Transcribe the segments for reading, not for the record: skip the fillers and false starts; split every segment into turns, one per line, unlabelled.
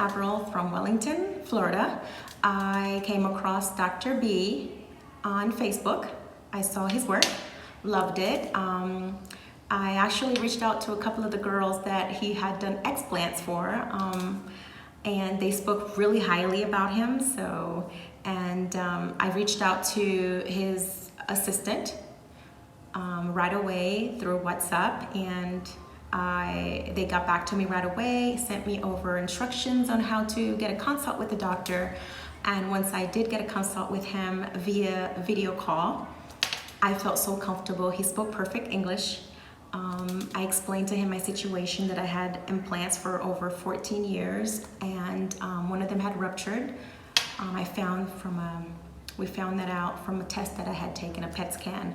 Avril from Wellington, Florida. I came across Dr. B on Facebook. I saw his work, loved it. I actually reached out to a couple of the girls that he had done explants for, and they spoke really highly about him. I reached out to his assistant right away through WhatsApp, and they got back to me right away, sent me over instructions on how to get a consult with the doctor. And once I did get a consult with him via video call, I felt so comfortable. He spoke perfect English. I explained to him my situation, that I had implants for over 14 years, and one of them had ruptured. We found that out from a test that I had taken, a PET scan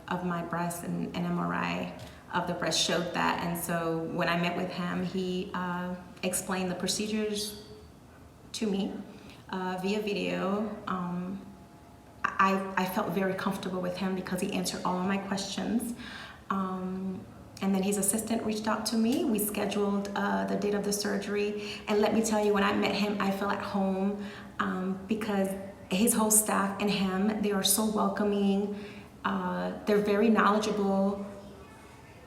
of my breast, and an MRI of the breast showed that. And so when I met with him, he explained the procedures to me via video. I felt very comfortable with him because he answered all of my questions. And then his assistant reached out to me. We scheduled the date of the surgery. And let me tell you, when I met him, I felt at home because his whole staff and him, they are so welcoming. They're very knowledgeable.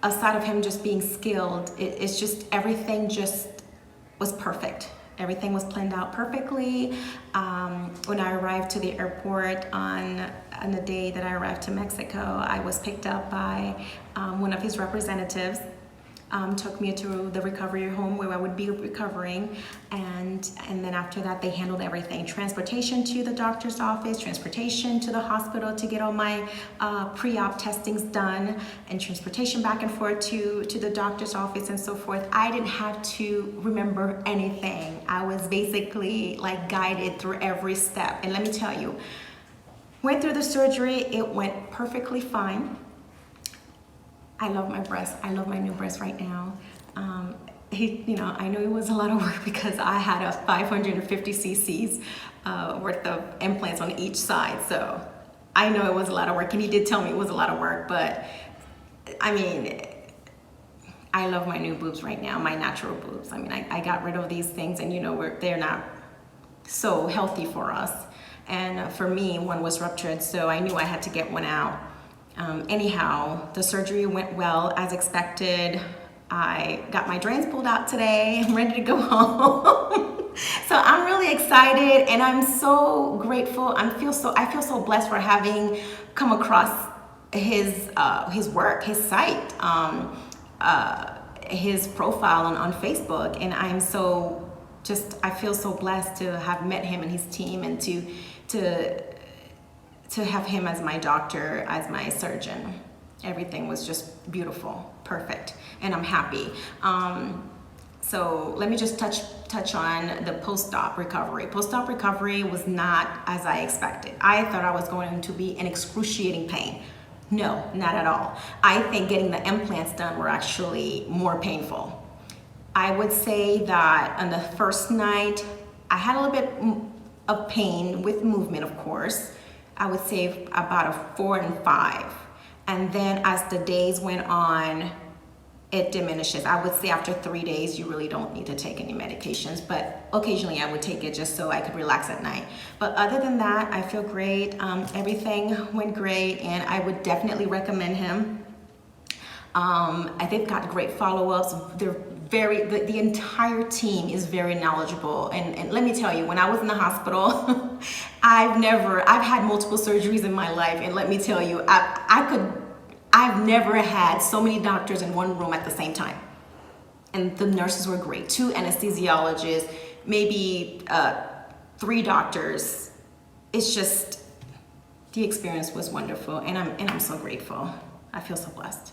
Aside of him just being skilled, it's just everything just was perfect. Everything was planned out perfectly. When I arrived to the airport on the day that I arrived to Mexico, I was picked up by one of his representatives, took me to the recovery home where I would be recovering, and then after that they handled everything. Transportation to the doctor's office, transportation to the hospital to get all my pre-op testings done, and transportation back and forth to the doctor's office and so forth. I didn't have to remember anything. I was basically like guided through every step. And let me tell you, went through the surgery, it went perfectly fine. I love my breast. I love my new breast right now. I know it was a lot of work because I had a 550 cc's worth of implants on each side. So I know it was a lot of work, and he did tell me it was a lot of work, but I mean, I love my new boobs right now, my natural boobs. I mean, I got rid of these things, and they're not so healthy for us. And for me, one was ruptured, so I knew I had to get one out. Anyhow, the surgery went well as expected. I got my drains pulled out today. I'm ready to go home. So I'm really excited, and I'm so grateful. I feel so blessed for having come across his work, his site, his profile on Facebook, and I feel so blessed to have met him and his team, and to have him as my doctor, as my surgeon. Everything was just beautiful, perfect, and I'm happy. So let me just touch on the post-op recovery. Post-op recovery was not as I expected. I thought I was going to be in excruciating pain. No, not at all. I think getting the implants done were actually more painful. I would say that on the first night, I had a little bit of pain with movement, of course. I would say about a 4 and 5. And then as the days went on, it diminishes. I would say after 3 days, you really don't need to take any medications, but occasionally I would take it just so I could relax at night. But other than that, I feel great. Everything went great, and I would definitely recommend him. They've got great follow-ups. The entire team is very knowledgeable. And let me tell you, when I was in the hospital, I've had multiple surgeries in my life. And let me tell you, I've never had so many doctors in one room at the same time. And the nurses were great. 2 anesthesiologists, maybe 3 doctors. It's just, the experience was wonderful. And I'm so grateful. I feel so blessed.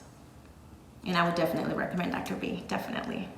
And I would definitely recommend Dr. B, definitely.